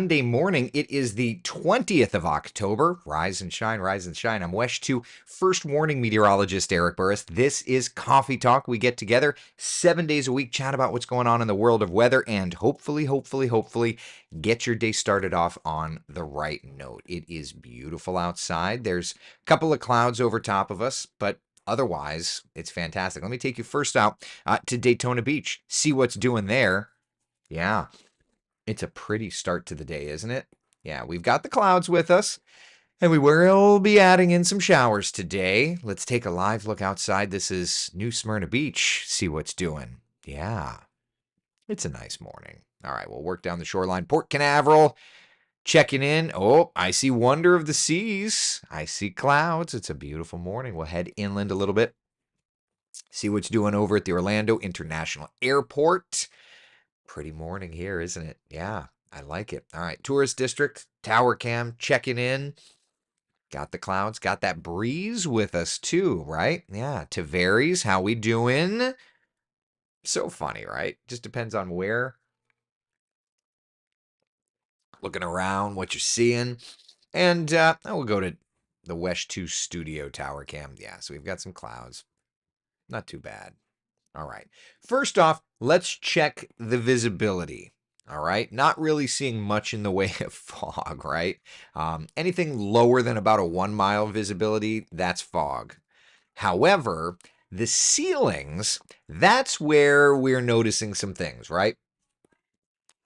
Monday morning. It is the 20th of October. Rise and shine, rise and shine. I'm Wesh 2 First Warning Meteorologist Eric Burris. This is Coffee Talk. We get together 7 days a week, chat about what's going on in the world of weather, and hopefully, get your day started off on the right note. It is beautiful outside. There's a couple of clouds over top of us, but otherwise, it's fantastic. Let me take you first out to Daytona Beach, see what's doing there. Yeah, it's a pretty start to the day, isn't it? Yeah, we've got the clouds with us, and we will be adding in some showers today. Let's take a live look outside. This is New Smyrna Beach. See what's doing. Yeah, it's a nice morning. All right, we'll work down the shoreline. Port Canaveral, checking in. Oh, I see Wonder of the Seas. I see clouds. It's a beautiful morning. We'll head inland a little bit. See what's doing over at the Orlando International Airport. Pretty morning here, isn't it? Yeah, I like it. All right, tourist district, tower cam, checking in. Got the clouds, got that breeze with us too, right? Yeah, Tavares, how we doing? So funny, right? Just depends on where. Looking around, what you're seeing. And we'll go to the Wesh 2 studio tower cam. Yeah, so we've got some clouds. Not too bad. All right. First off, let's check the visibility. All right. Not really seeing much in the way of fog, right? Anything lower than about a 1 mile visibility, that's fog. However, the ceilings, that's where we're noticing some things, right?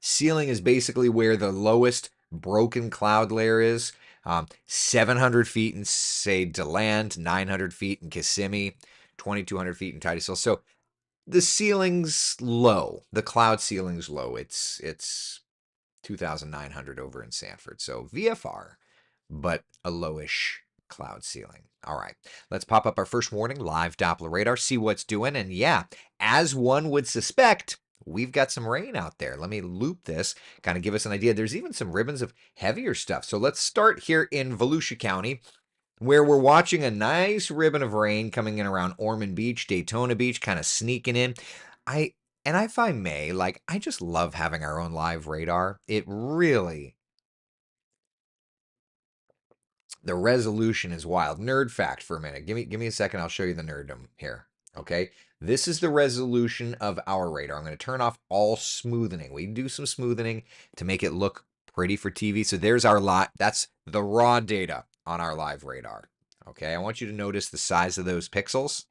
Ceiling is basically where the lowest broken cloud layer is. 700 feet in, say, DeLand, 900 feet in Kissimmee, 2,200 feet in Titusville. So the ceiling's low. The cloud ceiling's low. It's 2,900 over in Sanford. So VFR, but a lowish cloud ceiling. All right, let's pop up our first warning, live Doppler radar, see what's doing. And yeah, as one would suspect, we've got some rain out there. Let me loop this, kind of give us an idea. There's even some ribbons of heavier stuff. So let's start here in Volusia County, where we're watching a nice ribbon of rain coming in around Ormond Beach, Daytona Beach, kind of sneaking in. And if I may, like, I just love having our own live radar. It really, the resolution is wild. Nerd fact for a minute. Give me a second. I'll show you the nerddom here. Okay. This is the resolution of our radar. I'm going to turn off all smoothing. We do some smoothing to make it look pretty for TV. So there's our lot. That's the raw data on our live radar. Okay. I want you to notice the size of those pixels.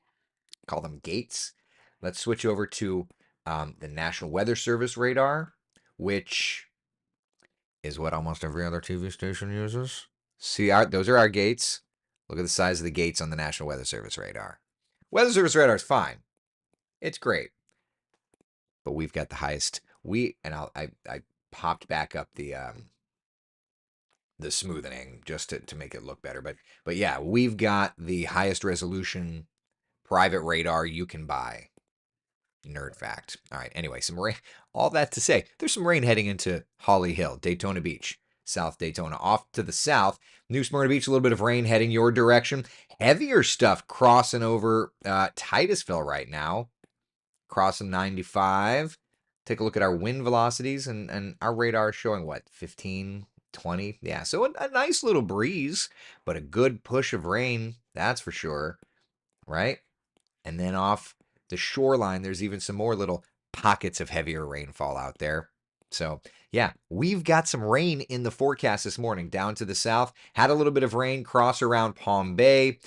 Call them gates. Let's switch over to the National Weather Service radar, which is what almost every other TV station uses. See, those are our gates. Look at the size of the gates on the National Weather Service radar. Weather Service radar is fine. It's great. But we've got the highest. I popped back up the smoothing just to make it look better. But yeah, we've got the highest resolution private radar you can buy. Nerd fact. All right. Anyway, some rain. All that to say, there's some rain heading into Holly Hill, Daytona Beach, South Daytona. Off to the south, New Smyrna Beach, a little bit of rain heading your direction. Heavier stuff crossing over Titusville right now, crossing 95. Take a look at our wind velocities, and our radar is showing what, 15, 20? Yeah, so a nice little breeze, but a good push of rain, that's for sure, right? And then off the shoreline, there's even some more little pockets of heavier rainfall out there. So, yeah, we've got some rain in the forecast this morning down to the south. Had a little bit of rain cross around Palm Bay,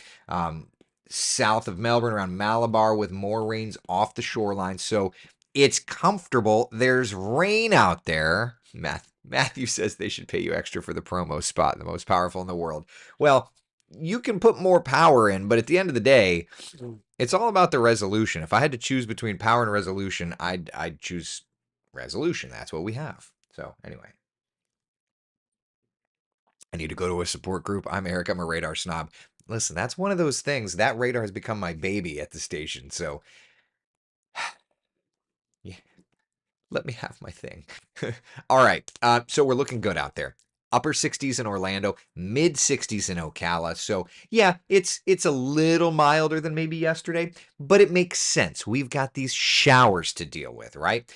south of Melbourne, around Malabar, with more rains off the shoreline. So it's comfortable. There's rain out there. Matthew says they should pay you extra for the promo spot, the most powerful in the world. Well, you can put more power in, but at the end of the day, it's all about the resolution. If I had to choose between power and resolution, I'd choose resolution. That's what we have. So anyway, I need to go to a support group. I'm Eric. I'm a radar snob. Listen, that's one of those things. That radar has become my baby at the station. So yeah, let me have my thing. All right. So we're looking good out there. upper 60s in Orlando, mid 60s in Ocala. So yeah, it's a little milder than maybe yesterday, but it makes sense. We've got these showers to deal with, right?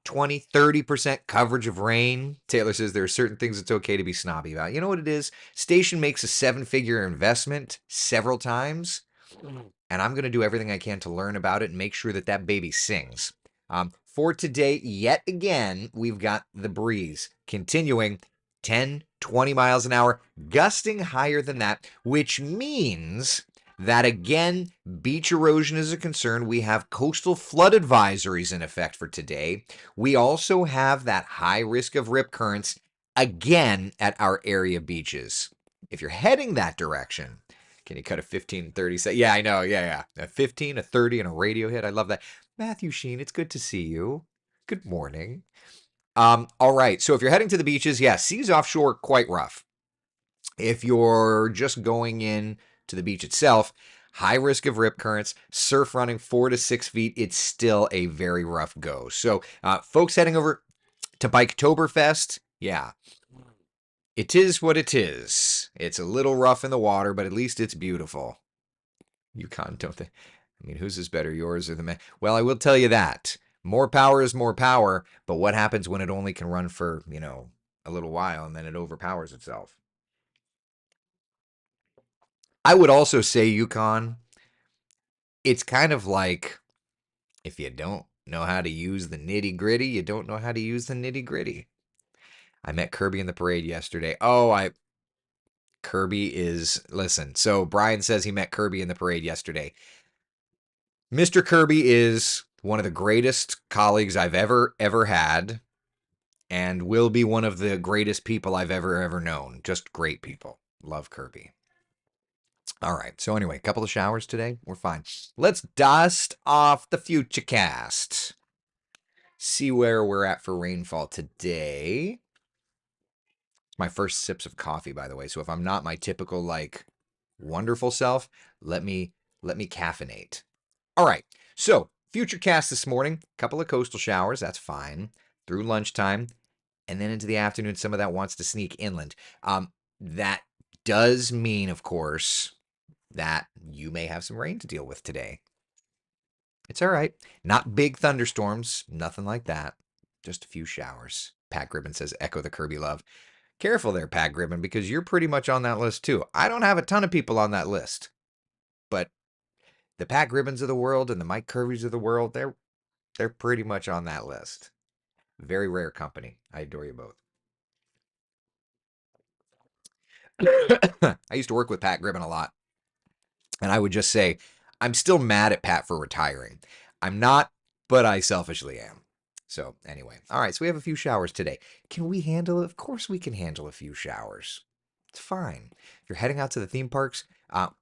20, 30% coverage of rain. Taylor says there are certain things it's okay to be snobby about. You know what it is? Station makes a 7-figure investment several times, and I'm going to do everything I can to learn about it and make sure that that baby sings. For today, yet again, we've got the breeze continuing 10, 20 miles an hour, gusting higher than that, which means that again, beach erosion is a concern. We have coastal flood advisories in effect for today. We also have that high risk of rip currents again at our area beaches. If you're heading that direction, can you cut a 15, 30 second? Yeah, I know. Yeah, yeah. A 15, a 30, and a radio hit. I love that. Matthew Sheen, it's good to see you. Good morning. All right. So if you're heading to the beaches, yeah, seas offshore quite rough. If you're just going in to the beach itself, high risk of rip currents, surf running 4 to 6 feet. It's still a very rough go. So folks heading over to Biketoberfest, yeah, it is what it is. It's a little rough in the water, but at least it's beautiful. Yukon, don't they? I mean, whose is better, yours or the man? Well, I will tell you that. More power is more power, but what happens when it only can run for, a little while and then it overpowers itself? I would also say, Yukon, it's kind of like if you don't know how to use the nitty gritty, you don't know how to use the nitty gritty. I met Kirby in the parade yesterday. Kirby is, listen, so Brian says he met Kirby in the parade yesterday. Mr. Kirby is one of the greatest colleagues I've ever had, and will be one of the greatest people I've ever known. Just great people. Love Kirby. All right. So anyway, a couple of showers today. We're fine. Let's dust off the future cast. See where we're at for rainfall today. It's my first sips of coffee, by the way. So if I'm not my typical wonderful self, let me caffeinate. All right. So future cast this morning, couple of coastal showers. That's fine. Through lunchtime, and then into the afternoon, some of that wants to sneak inland. That does mean, of course, that you may have some rain to deal with today. It's all right. Not big thunderstorms, nothing like that. Just a few showers. Pat Gribben says, echo the Kirby love. Careful there, Pat Gribben, because you're pretty much on that list too. I don't have a ton of people on that list, but the Pat Gribbens of the world and the Mike Kirby's of the world, they're pretty much on that list. Very rare company. I adore you both. I used to work with Pat Gribben a lot, and I would just say, I'm still mad at Pat for retiring. I'm not, but I selfishly am. So, anyway. All right, so we have a few showers today. Can we handle it? Of course, we can handle a few showers. It's fine. If you're heading out to the theme parks,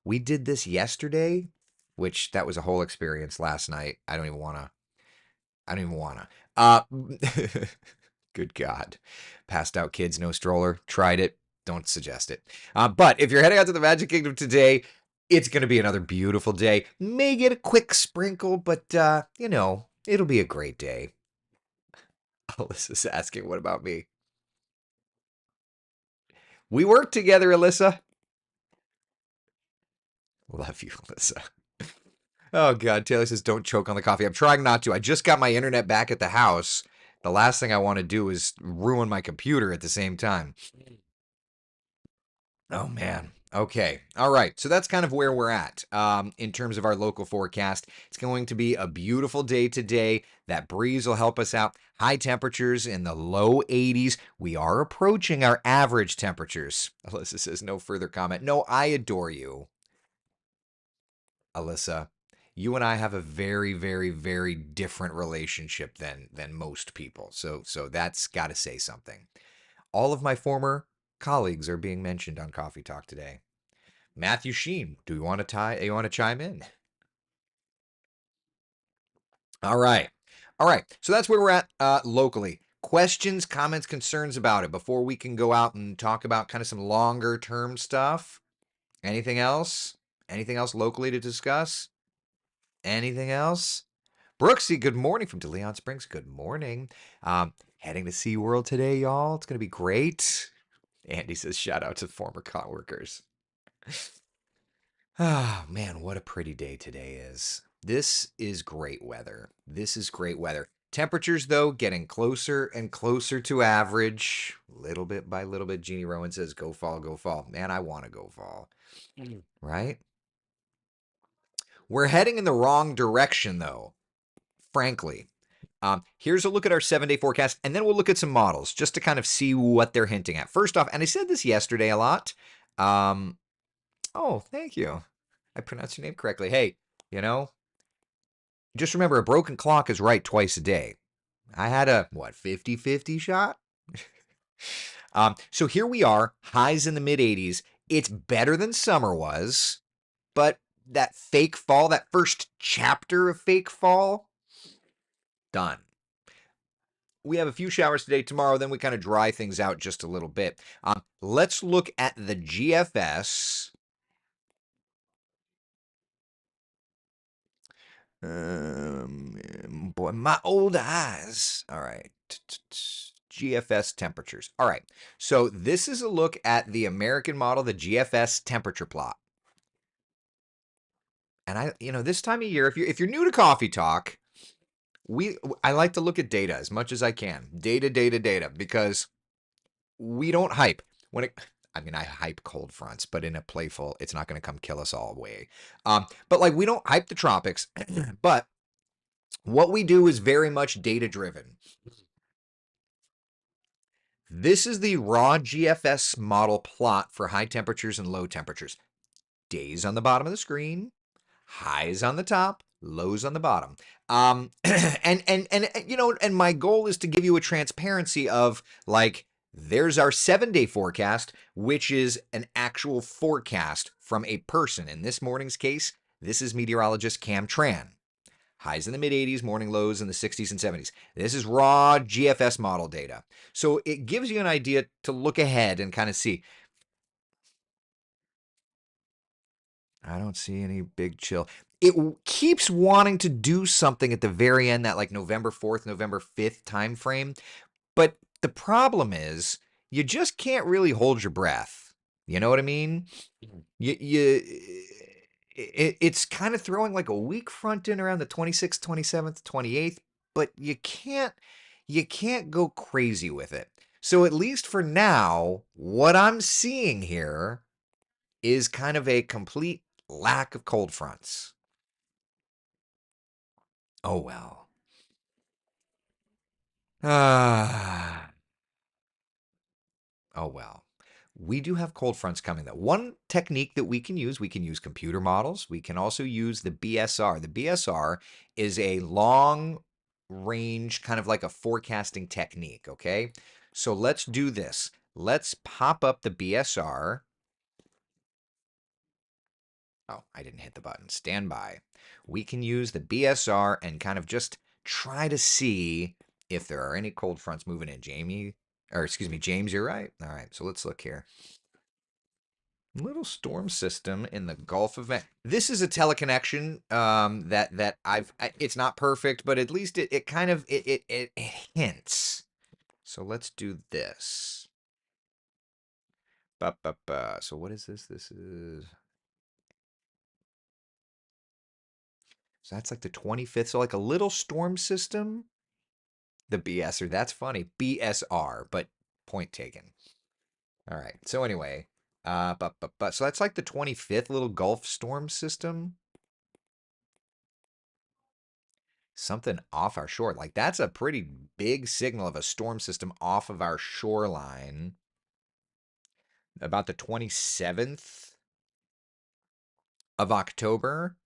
we did this yesterday, which that was a whole experience last night. I don't even want to. I don't even want to. Good God. Passed out kids, no stroller. Tried it. Don't suggest it. But if you're heading out to the Magic Kingdom today, it's going to be another beautiful day. May get a quick sprinkle, but, it'll be a great day. Alyssa's asking, what about me? We work together, Alyssa. Love you, Alyssa. Oh, God. Taylor says, don't choke on the coffee. I'm trying not to. I just got my internet back at the house. The last thing I want to do is ruin my computer at the same time. Oh, man. Okay. All right. So that's kind of where we're at in terms of our local forecast. It's going to be a beautiful day today. That breeze will help us out. High temperatures in the low 80s. We are approaching our average temperatures. Alyssa says, no further comment. No, I adore you, Alyssa. You and I have a very, very, very different relationship than most people. So that's got to say something. All of my former colleagues are being mentioned on Coffee Talk today. Matthew Sheen, do you want to You want to chime in? All right. All right. So that's where we're at locally. Questions, comments, concerns about it before we can go out and talk about kind of some longer term stuff. Anything else? Anything else locally to discuss? Anything else? Brooksy, good morning from DeLeon Springs. Good morning. Heading to SeaWorld today, y'all. It's going to be great. Andy says, shout out to former coworkers. Ah, man, what a pretty day today is. This is great weather. This is great weather. Temperatures, though, getting closer and closer to average. Little bit by little bit, Jeannie Rowan says, go fall, go fall. Man, I want to go fall, right? We're heading in the wrong direction, though, frankly. Here's a look at our 7 day forecast, and then we'll look at some models just to kind of see what they're hinting at. First off, and I said this yesterday a lot. Um, oh, thank you. I pronounced your name correctly. Hey, you know, just remember a broken clock is right twice a day. I had a, what, 50-50 shot? So here we are, highs in the mid 80s. It's better than summer was, but that fake fall, that first chapter of fake fall, done. We have a few showers today. Tomorrow, then we kind of dry things out just a little bit. Let's look at the GFS. Boy, my old eyes. All right. GFS temperatures. All right. So this is a look at the American model, the GFS temperature plot. And this time of year, if you're new to Coffee Talk, I like to look at data as much as I can. Data, data, data, because we don't hype. I mean, I hype cold fronts, but in a playful, it's not going to come kill us all way. But like, we don't hype the tropics, but what we do is very much data driven. This is the raw GFS model plot for high temperatures and low temperatures. Days on the bottom of the screen, highs on the top, lows on the bottom. And my goal is to give you a transparency of like, there's our 7 day forecast, which is an actual forecast from a person. In this morning's case, this is meteorologist Cam Tran. Highs in the mid 80s, morning lows in the 60s and 70s. This is raw GFS model data. So it gives you an idea to look ahead and kind of see. I don't see any big chill. It keeps wanting to do something at the very end, that like November 4th, November 5th time frame. But the problem is you just can't really hold your breath. You know what I mean? It's kind of throwing like a weak front in around the 26th, 27th, 28th, but you can't go crazy with it. So at least for now, what I'm seeing here is kind of a complete lack of cold fronts. Oh well. Ah. Oh well. We do have cold fronts coming though. One technique that we can use computer models. We can also use the BSR. The BSR is a long range, kind of like a forecasting technique, okay? So let's do this. Let's pop up the BSR. Oh, I didn't hit the button. Stand by. We can use the BSR and kind of just try to see if there are any cold fronts moving in. James, you're right. All right, so let's look here. Little storm system in the Gulf of Mexico. This is a teleconnection that it's not perfect, but at least it kind of it hints. So let's do this. So what is this? This is so that's like the 25th. So like a little storm system. The BSR. That's funny. BSR, but point taken. All right. So anyway, so that's like the 25th little Gulf storm system. Something off our shore. Like that's a pretty big signal of a storm system off of our shoreline. About the 27th of October.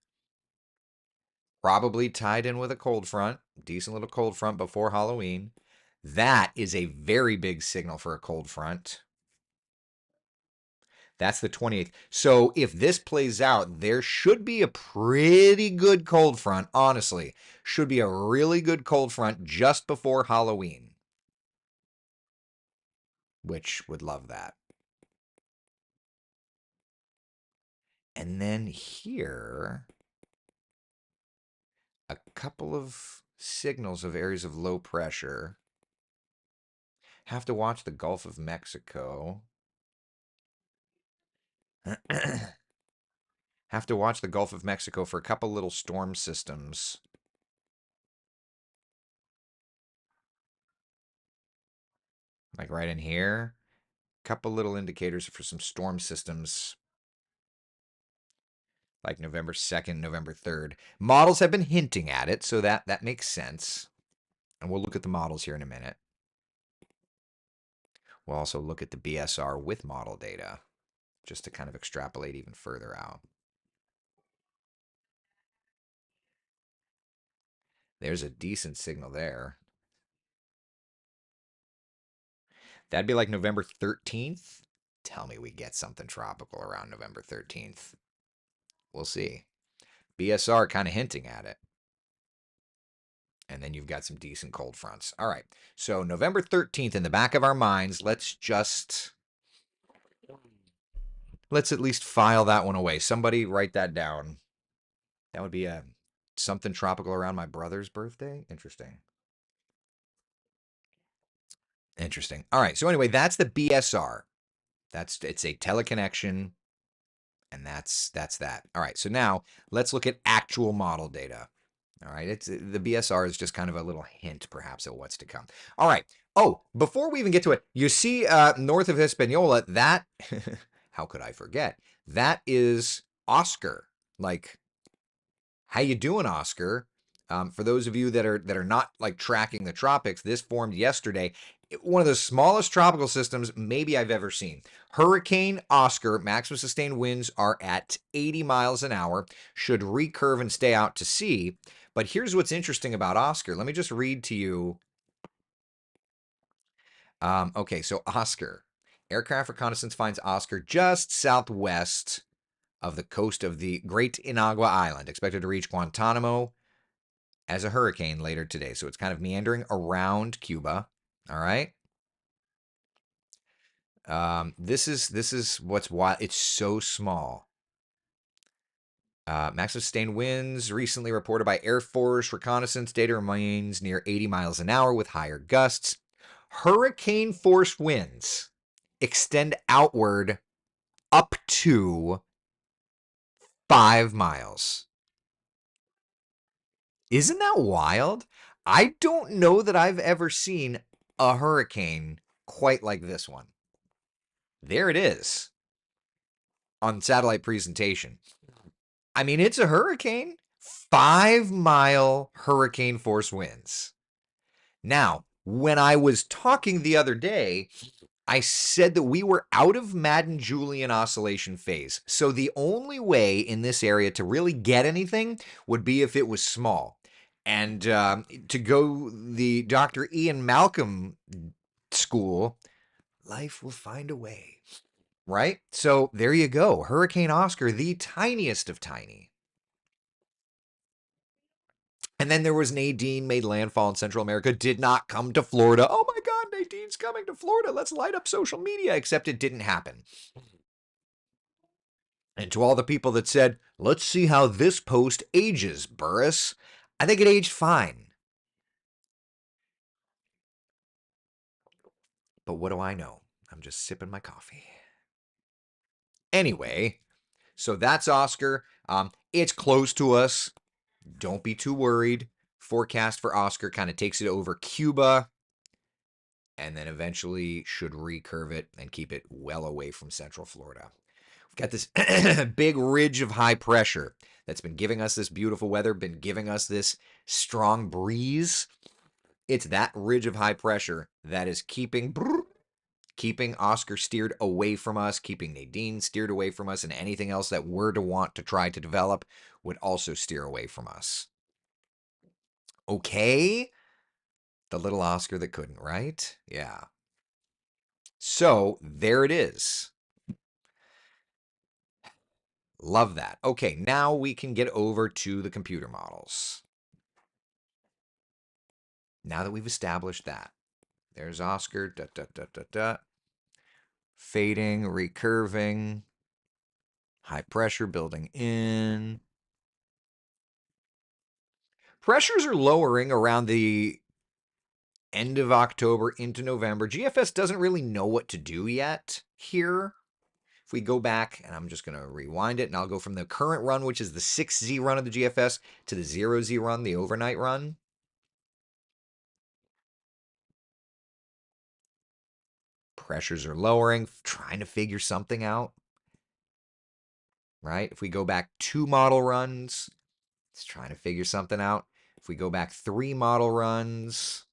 Probably tied in with a cold front. Decent little cold front before Halloween. That is a very big signal for a cold front. That's the 28th. So if this plays out, there should be a pretty good cold front, honestly. Should be a really good cold front just before Halloween. Which would love that. And then here, a couple of signals of areas of low pressure. Have to watch the Gulf of Mexico. Have to watch the Gulf of Mexico for a couple little storm systems. Like right in here. Couple little indicators for some storm systems like November 2nd, November 3rd. Models have been hinting at it, so that makes sense. And we'll look at the models here in a minute. We'll also look at the BSR with model data just to kind of extrapolate even further out. There's a decent signal there. That'd be like November 13th. Tell me we get something tropical around November 13th. We'll see. BSR kind of hinting at it. And then you've got some decent cold fronts. All right. So November 13th in the back of our minds, let's at least file that one away. Somebody write that down. That would be a something tropical around my brother's birthday. Interesting. Interesting. All right. So anyway, that's the BSR. It's a teleconnection, and that's that. All right. So now let's look at actual model data. All right. It's the BSR is just kind of a little hint, perhaps, at what's to come. All right. Oh, before we even get to it, you see north of Hispaniola, that how could I forget? That is Oscar. Like, how you doing, Oscar? For those of you that are not like tracking the tropics, this formed yesterday. One of the smallest tropical systems maybe I've ever seen. Hurricane Oscar, maximum sustained winds are at 80 miles an hour, should recurve and stay out to sea. But here's what's interesting about Oscar. Let me just read to you. Okay, so Oscar. Aircraft reconnaissance finds Oscar just southwest of the coast of the Great Inagua Island, expected to reach Guantanamo as a hurricane later today. So it's kind of meandering around Cuba. All right. This is what's wild. It's so small. Maximum sustained winds recently reported by Air Force reconnaissance data remains near 80 miles an hour with higher gusts. Hurricane force winds extend outward up to 5 miles. Isn't that wild? I don't know that I've ever seen a hurricane quite like this one. There it is on satellite presentation. I mean, it's a hurricane. 5-mile hurricane force winds. Now, when I was talking the other day, I said that we were out of Madden-Julian oscillation phase. So the only way in this area to really get anything would be if it was small. And to go the Dr. Ian Malcolm school, life will find a way. Right? So there you go. Hurricane Oscar, the tiniest of tiny. And then there was Nadine, made landfall in Central America, did not come to Florida. Oh my God, Nadine's coming to Florida. Let's light up social media, except it didn't happen. And to all the people that said, let's see how this post ages, Burris, I think it aged fine. But what do I know? I'm just sipping my coffee. Anyway, so that's Oscar. It's close to us. Don't be too worried. Forecast for Oscar kind of takes it over Cuba and then eventually should recurve it and keep it well away from Central Florida. We've got this big ridge of high pressure that's been giving us this beautiful weather, been giving us this strong breeze. It's that ridge of high pressure that is keeping Oscar steered away from us, keeping Nadine steered away from us, and anything else that we're to want to try to develop would also steer away from us. Okay? The little Oscar that couldn't, right? Yeah. So there it is. Love that. Okay, now we can get over to the computer models. Now that we've established that. There's Oscar, fading, recurving, high pressure building in. Pressures are lowering around the end of October into November. GFS doesn't really know what to do yet here. If we go back, and I'm just going to rewind it, and I'll go from the current run, which is the 6Z run of the GFS, to the 0Z run, the overnight run. Pressures are lowering, trying to figure something out. Right? If we go back 2 model runs, it's trying to figure something out. If we go back 3 model runs.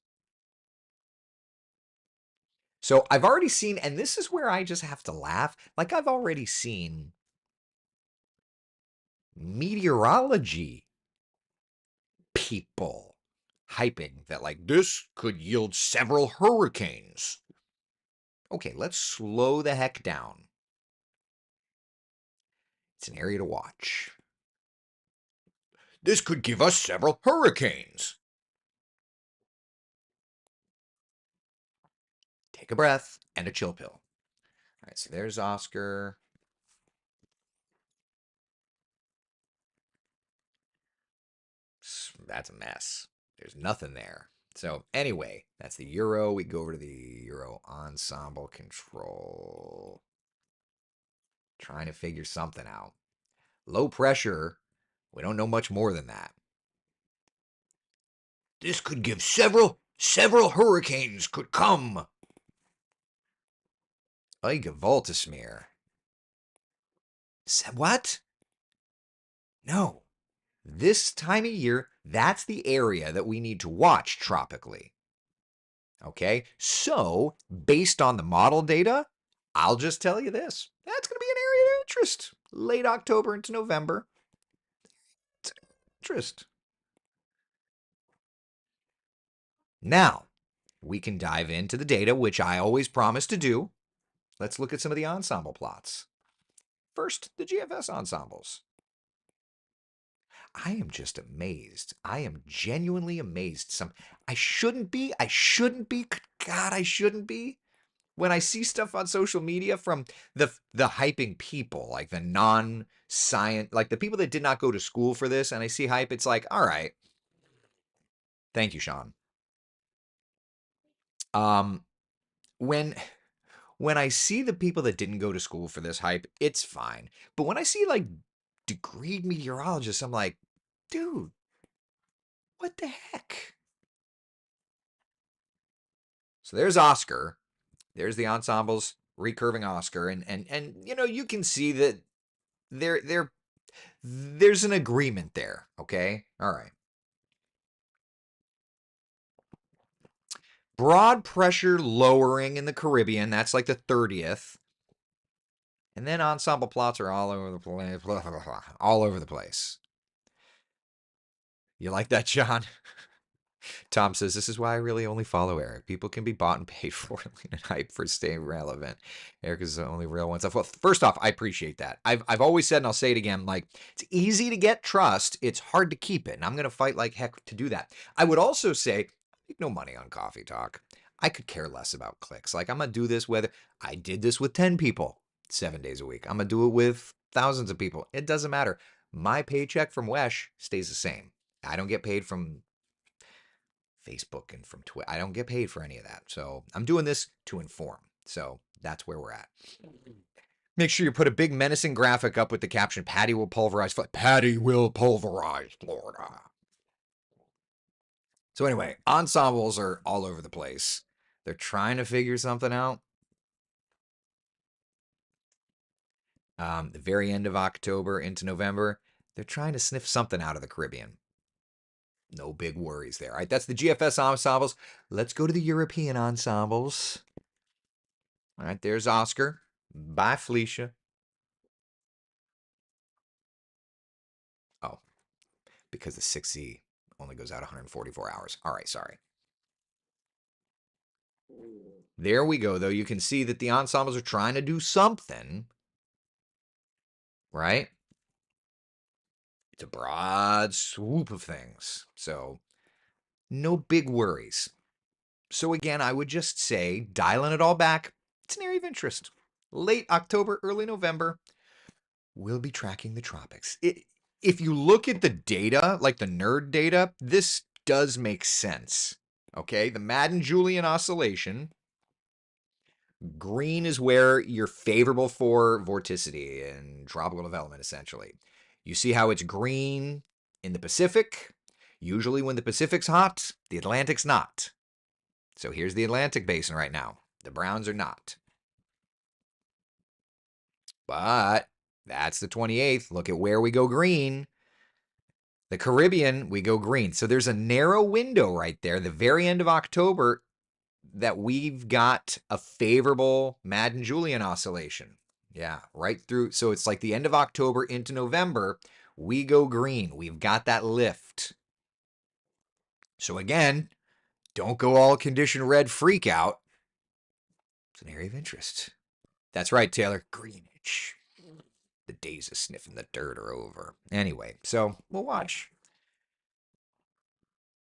So I've already seen, and this is where I just have to laugh, like I've already seen meteorology people hyping that like this could yield several hurricanes. Okay, let's slow the heck down. It's an area to watch. This could give us several hurricanes. Take a breath and a chill pill. All right, so there's Oscar. That's a mess. There's nothing there. So anyway, that's the Euro. We go over to the Euro ensemble control. Trying to figure something out. Low pressure. We don't know much more than that. This could give several hurricanes could come. Like a Voltasmere. What? No. This time of year, that's the area that we need to watch tropically. Okay? So, based on the model data, I'll just tell you this. That's going to be an area of interest. Late October into November. It's an interest. Now, we can dive into the data, which I always promise to do. Let's look at some of the ensemble plots. First, the GFS ensembles. I am just amazed. I am genuinely amazed. I shouldn't be. God, I shouldn't be. When I see stuff on social media from the hyping people, like the non-science, like the people that did not go to school for this, and I see hype, it's like, all right. Thank you, Sean. When I see the people that didn't go to school for this hype, it's fine. But when I see like degreed meteorologists, I'm like, dude, what the heck? So there's Oscar. There's the ensembles recurving Oscar, and you know, you can see that there's an agreement there. Okay, all right. Broad pressure lowering in the Caribbean. That's like the 30th. And then ensemble plots are all over the place. All over the place. You like that, John? Tom says, this is why I really only follow Eric. People can be bought and paid for and hype for staying relevant. Eric is the only real one. So, first off, I appreciate that. I've always said, and I'll say it again, like, it's easy to get trust. It's hard to keep it. And I'm going to fight like heck to do that. I would also say, I make no money on coffee talk. I could care less about clicks. Like, I'm going to do this whether I did this with 10 people 7 days a week. I'm going to do it with thousands of people. It doesn't matter. My paycheck from Wesh stays the same. I don't get paid from Facebook and from Twitter. I don't get paid for any of that. So I'm doing this to inform. So that's where we're at. Make sure you put a big menacing graphic up with the caption, Patty will pulverize Florida. Patty will pulverize Florida. So anyway, ensembles are all over the place. They're trying to figure something out. The very end of October into November, they're trying to sniff something out of the Caribbean. No big worries there. All right, that's the GFS ensembles. Let's go to the European ensembles. All right, there's Oscar. Bye, Felicia. Oh, because the 6Z only goes out 144 hours. All right, sorry. There we go, though. You can see that the ensembles are trying to do something, right? It's a broad swoop of things. So, no big worries. So, again, I would just say, dialing it all back, it's an area of interest. Late October, early November, we'll be tracking the tropics. If you look at the data, like the nerd data, this does make sense. Okay, the Madden-Julian oscillation Green is where you're favorable for vorticity and tropical development, essentially. You see how it's green in the Pacific? Usually, when the Pacific's hot, the Atlantic's not. So here's the Atlantic basin right now. The browns are not. But that's the 28th. Look at where we go green. The Caribbean, we go green. So there's a narrow window right there, the very end of October, that we've got a favorable Madden-Julian oscillation. Yeah, right through. So it's like the end of October into November, we go green. We've got that lift. So again, don't go all condition red freak out. It's an area of interest. That's right, Taylor. Greenwich. The days of sniffing the dirt are over. Anyway, so we'll watch.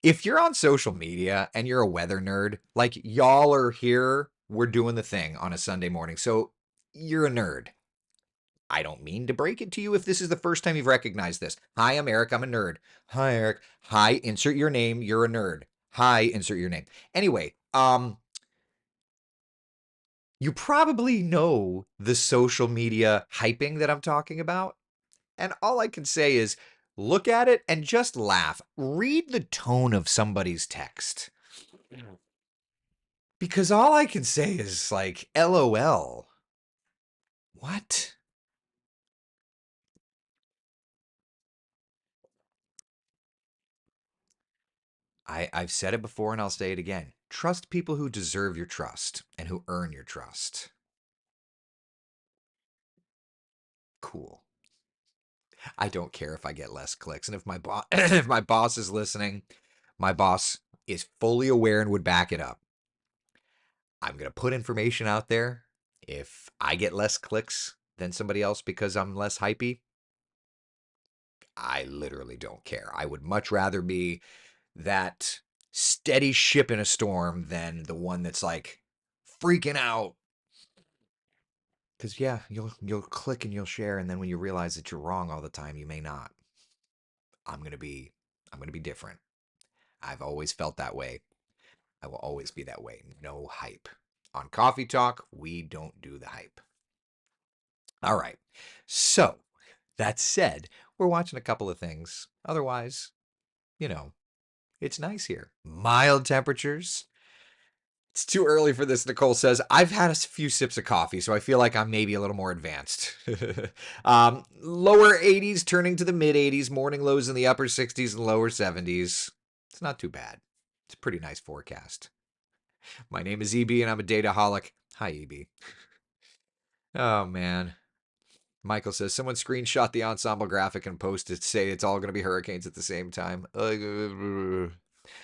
If you're on social media and you're a weather nerd, like y'all are here, we're doing the thing on a Sunday morning. So you're a nerd. I don't mean to break it to you if this is the first time you've recognized this. Hi, I'm Eric. I'm a nerd. Hi, Eric. Hi, insert your name. You're a nerd. Hi, insert your name. Anyway, you probably know the social media hyping that I'm talking about. And all I can say is look at it and just laugh. Read the tone of somebody's text. Because all I can say is like, LOL. What? I've said it before and I'll say it again. Trust people who deserve your trust and who earn your trust. Cool. I don't care if I get less clicks. And if my boss if my boss is listening, my boss is fully aware and would back it up. I'm going to put information out there. If I get less clicks than somebody else because I'm less hypey, I literally don't care. I would much rather be that steady ship in a storm than the one that's like freaking out. Because yeah, you'll click and you'll share, and then when you realize that you're wrong all the time, you may not. I'm gonna be I'm gonna be different. I've always felt that way. I will always be that way. No hype. On Coffee Talk, we don't do the hype. All right. So that said, we're watching a couple of things. Otherwise, you know, it's nice here. Mild temperatures. It's too early for this, Nicole says. I've had a few sips of coffee, so I feel like I'm maybe a little more advanced. Lower 80s turning to the mid 80s, morning lows in the upper 60s and lower 70s. It's not too bad. It's a pretty nice forecast. My name is EB and I'm a dataholic. Hi, EB. Oh, man. Michael says, someone screenshot the ensemble graphic and posted to say it's all going to be hurricanes at the same time.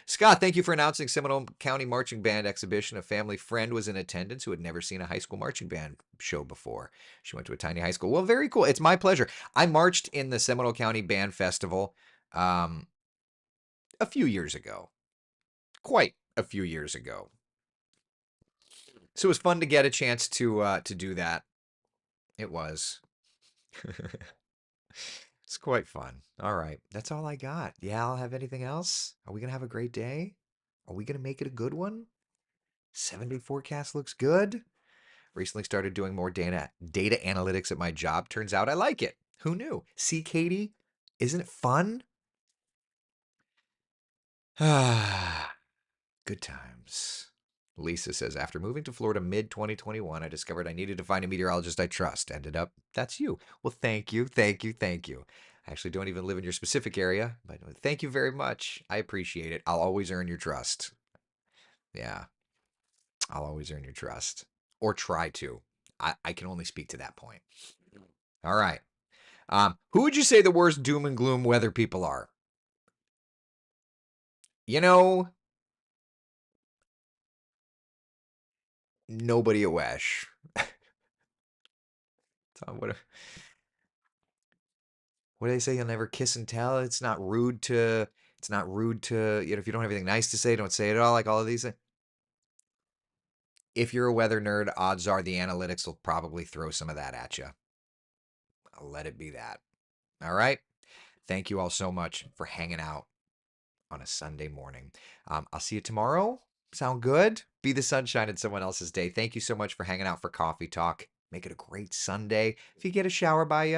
Scott, thank you for announcing Seminole County Marching Band exhibition. A family friend was in attendance who had never seen a high school marching band show before. She went to a tiny high school. Well, very cool. It's my pleasure. I marched in the Seminole County Band Festival a few years ago. Quite a few years ago. So it was fun to get a chance to do that. It was. It's quite fun. All right. That's all I got. Yeah, I'll have anything else? Are we going to have a great day? Are we going to make it a good one? 7-day forecast looks good. Recently started doing more data analytics at my job. Turns out I like it. Who knew? See, Katie, isn't it fun? Ah, good times. Lisa says, after moving to Florida mid 2021, I discovered I needed to find a meteorologist I trust. Ended up, that's you. Well, thank you, thank you, thank you. I actually don't even live in your specific area, but thank you very much. I appreciate it. I'll always earn your trust. Yeah, I'll always earn your trust. Or try to. I can only speak to that point. All right. Who would you say the worst doom and gloom weather people are? You know, nobody at Wesh. What, what do they say? You'll never kiss and tell. It's not rude to. It's not rude to. If you don't have anything nice to say, don't say it at all. Like all of these things. If you're a weather nerd, odds are the analytics will probably throw some of that at you. I'll let it be that. All right. Thank you all so much for hanging out on a Sunday morning. I'll see you tomorrow. Sound good? Be the sunshine in someone else's day. Thank you so much for hanging out for coffee talk. Make it a great Sunday. If you get a shower by you,